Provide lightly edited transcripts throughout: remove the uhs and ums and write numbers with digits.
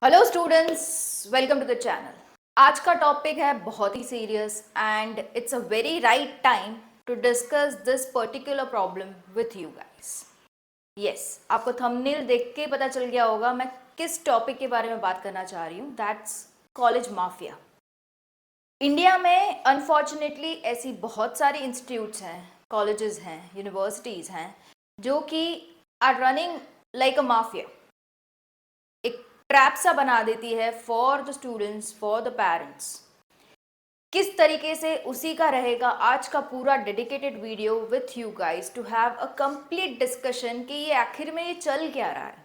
Hello students, welcome to the channel. आज का topic है बहुत ही serious and it's a very right time to discuss this particular problem with you guys. Yes, आपको thumbnail देख के पता चल गया होगा मैं किस टॉपिक के बारे में बात करना चाह रही हूँ। That's college mafia. इंडिया में अनफॉर्चुनेटली ऐसी बहुत सारी इंस्टीट्यूट्स हैं, कॉलेजेस हैं, यूनिवर्सिटीज़ हैं जो कि are running like a mafia. एक ट्रैप सा बना देती है for the students, for the parents. किस तरीके से उसी का रहेगा आज का पूरा dedicated video with you guys to have a complete discussion कि ये आखिर में ये चल क्या रहा है।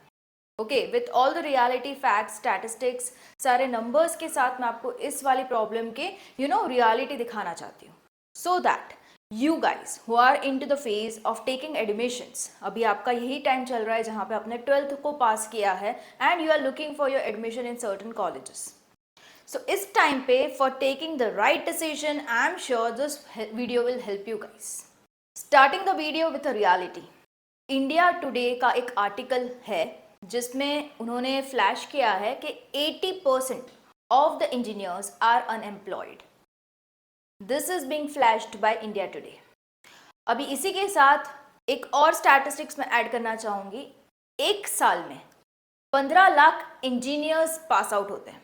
Okay, with all the reality facts, statistics, सारे नंबर्स के साथ मैं आपको इस वाली प्रॉब्लम के रियलिटी दिखाना चाहती हूँ so that you guys who are into the phase of taking admissions, अभी आपका यही टाइम चल रहा है जहाँ पे आपने 12th को पास किया है and you are looking for your admission in certain colleges. So इस टाइम पे for taking the right decision I am sure this video will help you guys. Starting the video with a reality. India Today का एक article है जिसमें उन्होंने flash किया है कि 80% of the engineers are unemployed. This is being flashed by India today. अभी इसी के साथ एक और स्टैटिस्टिक्स में ऐड करना चाहूंगी। एक साल में 15 लाख इंजीनियर्स पास आउट होते हैं,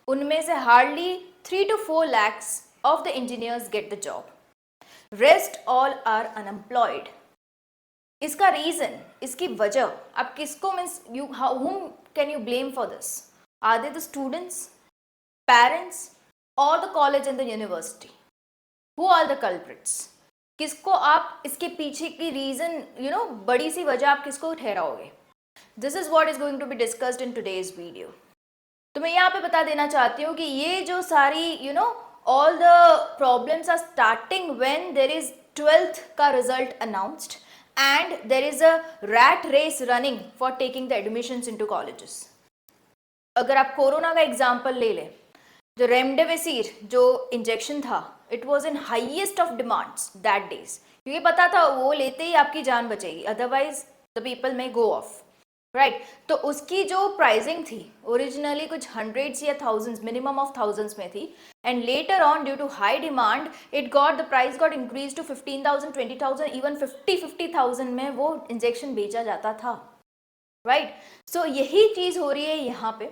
उनमें से hardly 3 to 4 lakhs of the engineers get the job, rest all are unemployed. इसका रीजन, इसकी वजह आप किसको means you whom can you blame for this? Are they the students, parents और the college and the university? Who are the culprits? किसको आप इसके पीछे की रीजन बड़ी सी वजह आप किसको ठहराओगे? This is what is going to be discussed in today's video. तो मैं यहाँ पे बता देना चाहती हूँ कि ये जो सारी all the problems are starting when there is 12th का result announced and there is a rat race running for taking the admissions into colleges. अगर आप कोरोना का एग्जाम्पल ले लें, जो रेमडेसिविर जो इंजेक्शन था, it was in highest of demands that days, क्योंकि पता था वो लेते ही आपकी जान बचेगी, अदरवाइज द पीपल में गो ऑफ, राइट। तो उसकी जो प्राइसिंग थी ओरिजिनली कुछ हंड्रेड्स या थाउजेंड्स, मिनिमम ऑफ थाउजेंड्स में थी, and later on due to high demand it got the price got increase to 15,000, 20,000, even 50,000 में वो इंजेक्शन बेचा जाता था, राइट। सो यही चीज हो रही है यहाँ पे,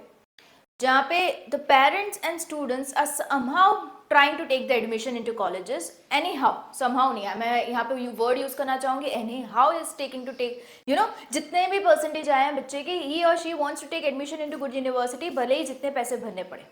जहाँ पे the parents and students are somehow trying to take the admission into colleges any how, somehow नहीं है, मैं यहाँ पे वर्ड यूज करना चाहूंगी, any how is taking to take जितने भी परसेंटेज आए हैं बच्चे की, ही और she wants to take admission into good university, भले ही जितने पैसे भरने पड़े।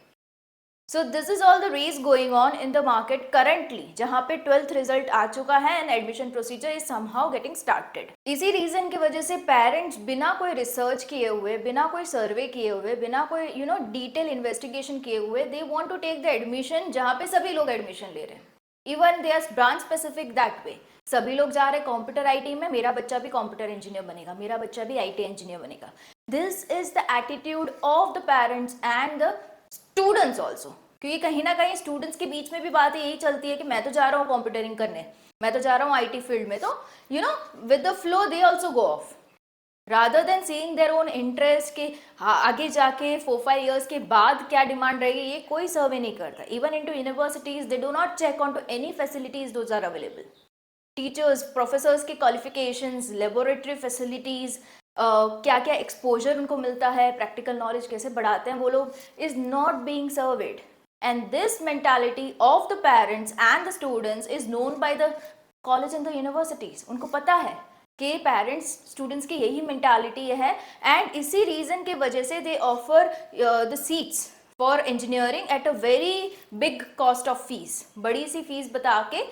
So this is all the race going on in the market currently, जहाँ पे 12th रिजल्ट आ चुका है and admission procedure is somehow getting started. इसी रीजन की वजह से पेरेंट्स बिना कोई रिसर्च किए हुए, बिना कोई सर्वे किए हुए, बिना कोई डिटेल इन्वेस्टिगेशन किए हुए, they want to take the admission जहाँ पे सभी लोग एडमिशन ले रहे हैं। Even they are branch specific that way, सभी लोग जा रहे हैं कंप्यूटर आईटी में, मेरा बच्चा भी कंप्यूटर इंजीनियर बनेगा, मेरा बच्चा भी आईटी इंजीनियर बनेगा। This is the attitude of the parents and the students also, क्योंकि कहीं ना कहीं स्टूडेंट्स के बीच में भी बात यही चलती है कि मैं तो जा रहा हूँ कंप्यूटरिंग करने, मैं तो जा रहा हूँ आईटी फील्ड में, तो with the flow they also go of rather than seeing their own interest के आगे जाके 4-5 years के बाद क्या डिमांड रहेगी, ये कोई सर्वे नहीं करता। Even into universities they do not check on to any facilities those are available, teachers, professors के क्वालिफिकेशंस, लेबोरेटरी फैसिलिटीज, क्या क्या एक्सपोजर उनको मिलता है, प्रैक्टिकल नॉलेज कैसे बढ़ाते हैं वो लोग, is not being served. And this mentality of the parents and the students is known by the college and the universities. उनको पता है कि पेरेंट्स स्टूडेंट्स की यही मेंटालिटी है, एंड इसी रीजन के वजह से दे offer the seats for engineering at a very big cost of fees, बड़ी सी फीस बता के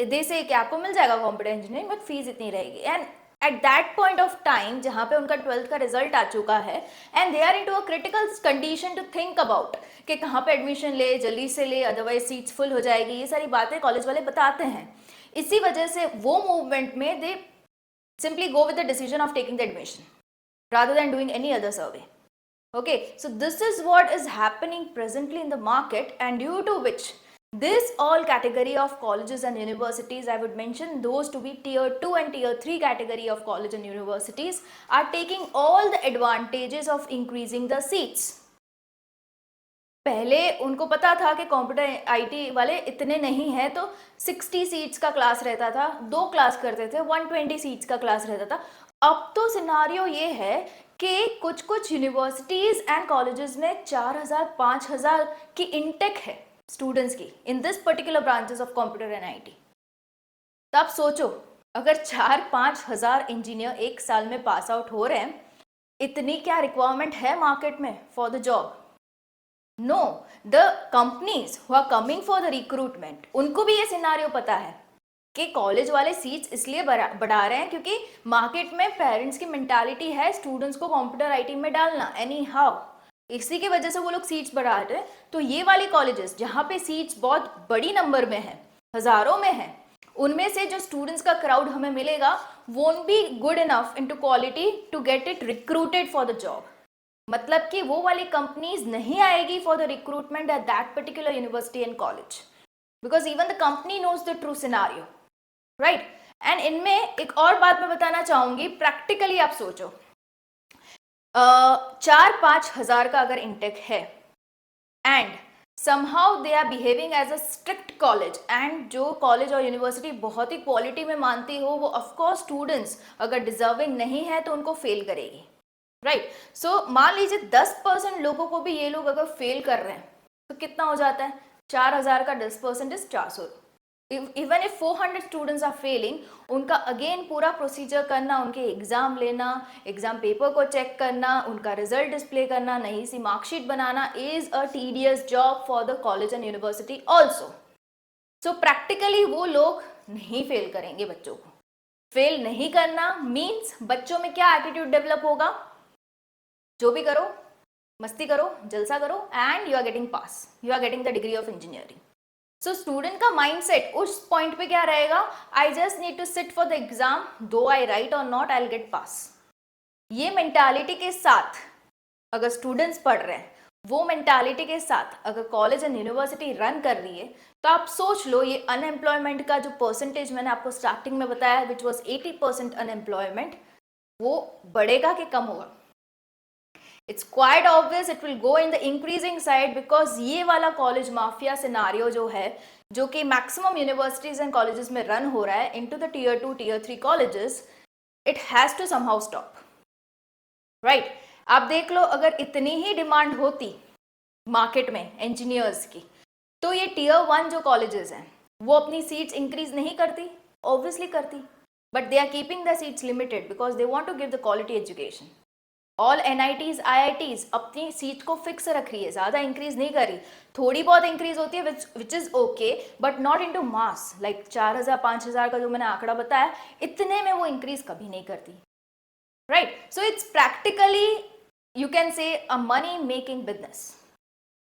दे से कि आपको मिल जाएगा कंप्यूटर इंजीनियरिंग, बट फीस इतनी रहेगी। And at that point of time जहाँ पे उनका 12th का रिजल्ट आ चुका है and they are into a critical condition to think about कि कहाँ पे एडमिशन ले, जल्दी से ले, अदरवाइज सीट्स फुल हो जाएगी, ये सारी बातें कॉलेज वाले बताते हैं। इसी वजह से वो मूवमेंट में दे simply go with the decision of taking the admission rather than doing any other survey. Okay, so this is what is happening presently in the market, and due to which this all category of colleges and universities, I would mention those to be tier 2 and tier 3 category of college and universities, are taking all the advantages of increasing the seats. पहले उनको पता था कि computer IT वाले इतने नहीं हैं, तो 60 सीट्स का क्लास रहता था, 2 क्लास करते थे, 120 सीट्स का क्लास रहता था। अब तो सिनारियो ये है कि कुछ कुछ यूनिवर्सिटीज एंड कॉलेजेस में 4000 5000 की इनटेक है स्टूडेंट्स की in this particular branches of computer and IT. तो आप सोचो, अगर 4-5 हजार इंजीनियर एक साल में पास आउट हो रहे हैं, इतनी क्या रिक्वायरमेंट है मार्केट में for the job? No, the companies who are coming for the recruitment, उनको भी ये सिनारियो पता है कि कॉलेज वाले सीट्स इसलिए बढ़ा रहे हैं क्योंकि मार्केट में पेरेंट्स की मेंटालिटी है स्टूडेंट्स को कंप्यूटर आईटी में डालना एनी हाउ, इसी की वजह से वो लोग सीट्स बढ़ा रहे हैं। तो ये वाले कॉलेजेस जहाँ पे सीट्स बहुत बड़ी नंबर में है, हजारों में है, उनमें से जो स्टूडेंट्स का क्राउड हमें मिलेगा won't be good enough into quality to get it recruited for the job. मतलब कि वो वाली कंपनीज नहीं आएगी for the recruitment at that particular university and college, because even the company knows the true scenario, right. And इनमें एक और बात मैं बताना चाहूंगी, प्रैक्टिकली आप सोचो, 4-5 हजार का अगर इंटेक है and somehow they are behaving as a strict college, and जो कॉलेज और यूनिवर्सिटी बहुत ही क्वालिटी में मानती हो, वो ऑफकोर्स स्टूडेंट्स अगर डिजर्विंग नहीं है तो उनको फेल करेगी, राइट। सो मान लीजिए 10% लोगों को भी ये लोग अगर फेल कर रहे हैं तो कितना हो जाता है? 4000 का 10% is 400। Even if 400 students are failing, उनका अगेन पूरा प्रोसीजर करना, उनके एग्जाम लेना, एग्जाम पेपर को चेक करना, उनका रिजल्ट डिस्प्ले करना, नई सी मार्कशीट बनाना is a tedious job for the college and university also. So practically वो लोग नहीं फेल करेंगे बच्चों को। फेल नहीं करना मीन्स बच्चों में क्या एटीट्यूड डेवलप होगा? जो भी करो, मस्ती करो, जलसा करो, and you are getting pass, you are getting the degree of engineering. So student का माइंडसेट उस पॉइंट पे क्या रहेगा? I just need to sit for the exam, though I write और not, I will get pass. ये mentality के साथ अगर स्टूडेंट्स पढ़ रहे हैं, वो मेंटालिटी के साथ अगर कॉलेज एंड यूनिवर्सिटी रन कर रही है, तो आप सोच लो ये अनएम्प्लॉयमेंट का जो परसेंटेज मैंने आपको स्टार्टिंग में बताया, विच वॉज 80% अनएम्प्लॉयमेंट, वो बढ़ेगा कि कम होगा? It's quite obvious it will go in the increasing side, because ये वाला कॉलेज माफिया सिनारियो जो है, जो कि मैक्सिमम यूनिवर्सिटीज एंड कॉलेजेस में रन हो रहा है into the tier 2 tier 3 colleges, it has to somehow stop, right. आप देख लो, अगर इतनी ही डिमांड होती मार्केट में इंजीनियर्स की, तो ये टीयर 1 जो कॉलेजेस हैं वो अपनी सीट्स इंक्रीज नहीं करती? ऑब्वियसली करती, but they are keeping the seats limited because they want to give the quality education. All NITs IITs अपनी सीट को फिक्स रख रही है, ज़्यादा इंक्रीज नहीं कर रही, थोड़ी बहुत इंक्रीज होती है which is okay, but not into mass. Like 4000 5000 का जो मैंने आंकड़ा बताया, इतने में वो इंक्रीज कभी नहीं करती, right. So it's practically you can say a money making business.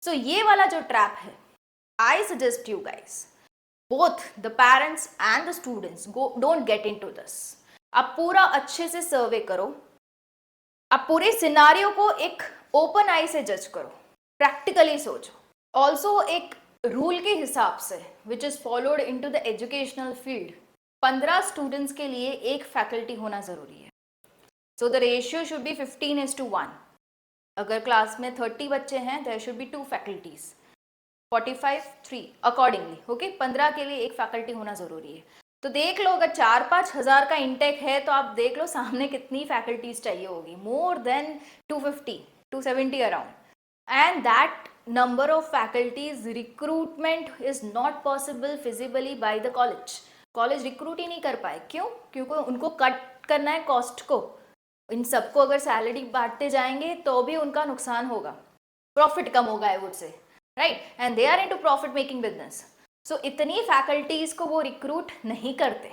So ये वाला जो ट्रैप है, I suggest you guys, both the parents and the students don't get into this. आप पूरा अच्छे से सर्वे करो, आप पूरे सिनारियो को एक ओपन आई से जज करो, प्रैक्टिकली सोचो। ऑल्सो एक रूल के हिसाब से which is followed into the educational field, 15 स्टूडेंट्स के लिए एक फैकल्टी होना जरूरी है। So the ratio should be 15:1। अगर क्लास में 30 बच्चे हैं, there should be 2 faculties, 45 3 accordingly, okay. 15 के लिए एक फैकल्टी होना जरूरी है। तो देख लो, अगर 4-5 हजार का इंटेक है तो आप देख लो सामने कितनी फैकल्टीज चाहिए होगी, more than 250 270 around, and that number of faculties recruitment is not possible feasibly by the college. College recruit ही नहीं कर पाए, क्यों? क्योंकि उनको कट करना है कॉस्ट को। इन सबको अगर सैलरी बांटते जाएंगे तो भी उनका नुकसान होगा, प्रॉफिट कम होगा, I would say, right. And they are into profit making business. So इतनी फैकल्टीज को वो रिक्रूट नहीं करते,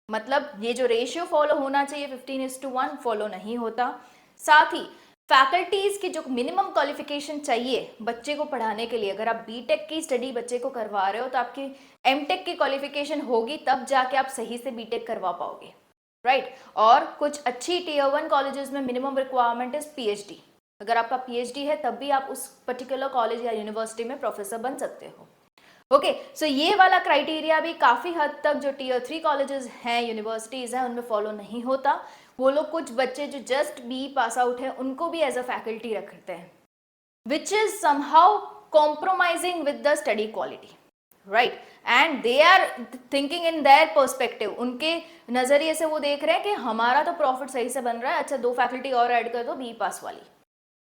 मतलब ये जो रेशियो फॉलो होना चाहिए 15:1 फॉलो नहीं होता। साथ ही फैकल्टीज की जो मिनिमम क्वालिफिकेशन चाहिए बच्चे को पढ़ाने के लिए, अगर आप बीटेक की स्टडी बच्चे को करवा रहे हो तो आपकी एमटेक की क्वालिफिकेशन होगी, तब जाके आप सही से बीटेक करवा पाओगे, राइट। और कुछ अच्छी टीयर 1 कॉलेजेस में मिनिमम रिक्वायरमेंट इज PhD। अगर आपका PhD है तब भी आप उस पर्टिकुलर कॉलेज या यूनिवर्सिटी में प्रोफेसर बन सकते हो, ओके। सो ये वाला क्राइटेरिया भी काफ़ी हद तक जो टीयर 3 कॉलेजेस हैं, यूनिवर्सिटीज़ हैं, उनमें फॉलो नहीं होता। वो लोग कुछ बच्चे जो जस्ट BE पास आउट है उनको भी एज अ फैकल्टी रखते हैं, which is somehow compromising with the study quality, right? And they are thinking in their perspective, उनके नजरिए से वो देख रहे हैं कि हमारा तो प्रॉफिट सही से बन रहा है, अच्छा 2 फैकल्टी और ऐड कर दो बी पास वाली.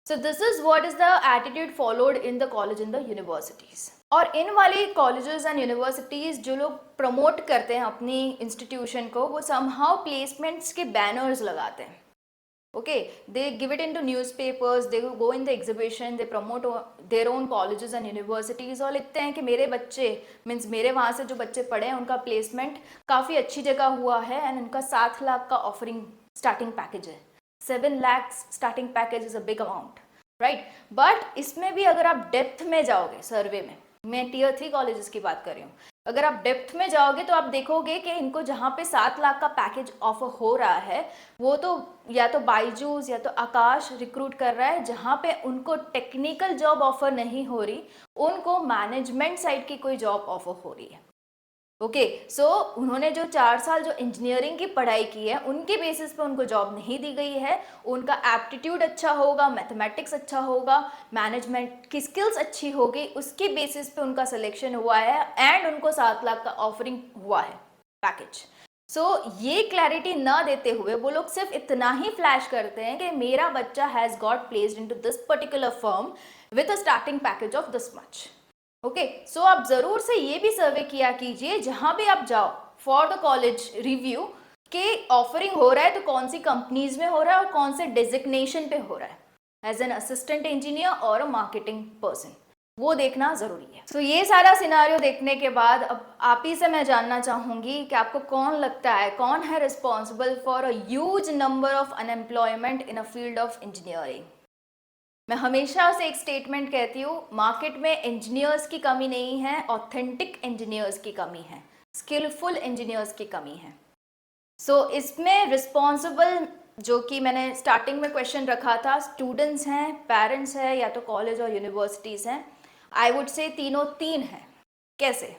So this is what is the attitude followed in the college and the universities. और इन वाली कॉलेजेस एंड यूनिवर्सिटीज़ जो लोग प्रमोट करते हैं अपनी इंस्टीट्यूशन को, वो somehow प्लेसमेंट्स के बैनर्स लगाते हैं. Okay, they give it into newspapers, they go in the exhibition, they promote their own colleges and universities और लिखते हैं कि मेरे बच्चे मीन्स मेरे वहाँ से जो बच्चे पढ़े हैं उनका प्लेसमेंट काफ़ी अच्छी जगह हुआ है एंड उनका 7 लाख का ऑफरिंग स्टार्टिंग पैकेज है. 7 lakhs starting package is a big amount, right? But इसमें भी अगर आप डेप्थ में जाओगे सर्वे में, मैं टियर 3 कॉलेजेस की बात कर रही हूँ, अगर आप डेप्थ में जाओगे तो आप देखोगे कि इनको जहाँ पे 7 लाख का पैकेज ऑफर हो रहा है वो तो या तो बायजूस या तो आकाश रिक्रूट कर रहा है, जहाँ पे उनको टेक्निकल जॉब ऑफर नहीं हो रही, उनको मैनेजमेंट साइड की कोई जॉब ऑफर हो रही है. ओके, सो उन्होंने जो 4 साल जो इंजीनियरिंग की पढ़ाई की है उनके बेसिस पे उनको जॉब नहीं दी गई है. उनका एप्टीट्यूड अच्छा होगा, मैथमेटिक्स अच्छा होगा, मैनेजमेंट की स्किल्स अच्छी होगी, उसके बेसिस पे उनका सिलेक्शन हुआ है एंड उनको 7 लाख का ऑफरिंग हुआ है पैकेज. सो ये क्लैरिटी ना देते हुए वो लोग सिर्फ इतना ही फ्लैश करते हैं कि मेरा बच्चा has got placed into this particular firm with a starting package of this much. Okay, so आप ज़रूर से ये भी सर्वे किया कीजिए जहाँ भी आप जाओ फॉर द कॉलेज रिव्यू के ऑफरिंग हो रहा है तो कौन सी कंपनीज में हो रहा है और कौन से डेजिग्नेशन पे हो रहा है, एज एन असिस्टेंट इंजीनियर और अ मार्केटिंग पर्सन, वो देखना ज़रूरी है. सो ये सारा सिनारियो देखने के बाद अब आप ही से मैं जानना चाहूँगी कि आपको कौन लगता है कौन है responsible for a huge number of unemployment in a field of engineering. मैं हमेशा से एक स्टेटमेंट कहती हूँ, मार्केट में इंजीनियर्स की कमी नहीं है, ऑथेंटिक इंजीनियर्स की कमी है, स्किलफुल इंजीनियर्स की कमी है. सो इसमें रिस्पॉन्सिबल जो कि मैंने स्टार्टिंग में क्वेश्चन रखा था, स्टूडेंट्स हैं, पेरेंट्स हैं या तो कॉलेज और यूनिवर्सिटीज़ हैं. आई वुड से तीनों तीन हैं. कैसे?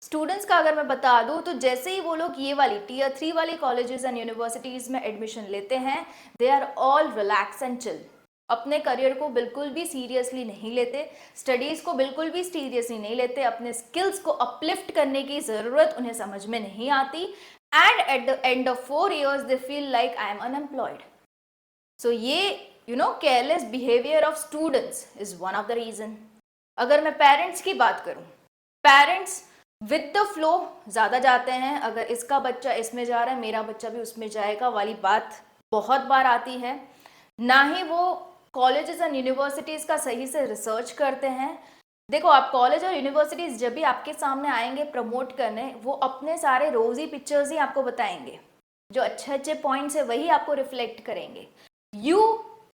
स्टूडेंट्स का अगर मैं बता दूं तो जैसे ही वो लोग ये वाली टियर 3 वाली कॉलेजेस एंड यूनिवर्सिटीज़ में एडमिशन लेते हैं, they are all relax and chill. अपने करियर को बिल्कुल भी सीरियसली नहीं लेते, स्टडीज़ को बिल्कुल भी सीरियसली नहीं लेते, अपने स्किल्स को अपलिफ्ट करने की ज़रूरत उन्हें समझ में नहीं आती and at the end of 4 years they feel like I am unemployed. So ये careless behaviour of students is one of the reason. अगर मैं पेरेंट्स की बात करूँ, पेरेंट्स विद द फ्लो ज़्यादा जाते हैं. अगर इसका बच्चा इसमें जा रहा है मेरा बच्चा भी उसमें जाएगा वाली बात बहुत बार आती है. ना ही वो कॉलेजेस एंड यूनिवर्सिटीज़ का सही से रिसर्च करते हैं. देखो, आप कॉलेज और यूनिवर्सिटीज़ जब भी आपके सामने आएंगे प्रमोट करने, वो अपने सारे रोज़ी पिक्चर्स ही आपको बताएंगे, जो अच्छे अच्छे पॉइंट्स है वही आपको रिफ्लेक्ट करेंगे. You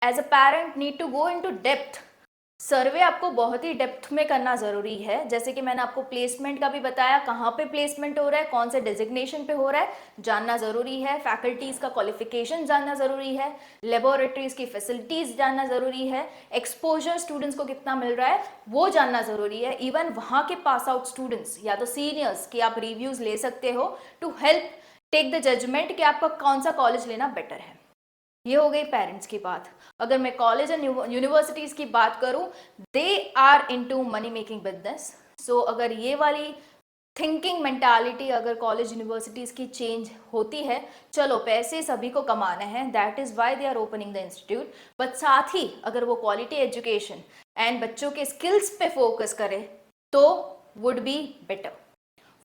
as a parent need to go into depth. Survey आपको बहुत ही डेप्थ में करना ज़रूरी है. जैसे कि मैंने आपको प्लेसमेंट का भी बताया, कहाँ पे प्लेसमेंट हो रहा है, कौन से डेजिग्नेशन पे हो रहा है, जानना ज़रूरी है. फैकल्टीज़ का क्वालिफिकेशन जानना ज़रूरी है. लेबोरेटरीज़ की फैसिलिटीज़ जानना ज़रूरी है. एक्सपोजर स्टूडेंट्स को कितना मिल रहा है वो जानना ज़रूरी है. इवन वहाँ के पास आउट स्टूडेंट्स या तो सीनियर्स की आप रिव्यूज़ ले सकते हो to help take the judgement कि आपका कौन सा कॉलेज लेना बेटर है. ये हो गई पेरेंट्स की बात. अगर मैं कॉलेज एंड यूनिवर्सिटीज़ की बात करूं, they are into money making business. So अगर ये वाली थिंकिंग मेंटालिटी अगर कॉलेज यूनिवर्सिटीज़ की चेंज होती है, चलो पैसे सभी को कमाने हैं, that is why they are opening the institute, but साथ ही अगर वो क्वालिटी एजुकेशन एंड बच्चों के स्किल्स पे फोकस करे तो would be better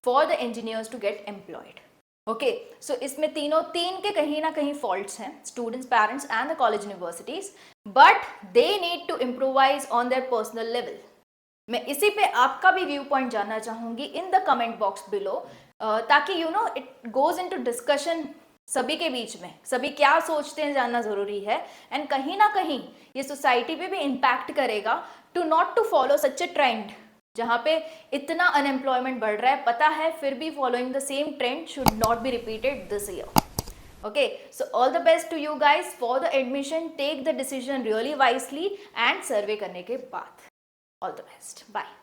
for the engineers to get employed. Okay, so इसमें तीन के कहीं ना कहीं फॉल्ट्स हैं, students, parents and the college universities, but they need to improvise on their personal level. मैं इसी पे आपका भी व्यू पॉइंट जानना चाहूँगी in the comment box below, ताकि इट गोज इनटू डिस्कशन. सभी के बीच में सभी क्या सोचते हैं जानना ज़रूरी है. एंड कहीं ना कहीं ये सोसाइटी पे भी इम्पैक्ट करेगा to not to follow such a trend जहाँ पे इतना अनएम्प्लॉयमेंट बढ़ रहा है, पता है, फिर भी following the same trend should not be repeated this year. Okay, so all the best to you guys for the admission. Take the decision really wisely and survey करने के बाद. All the best. Bye.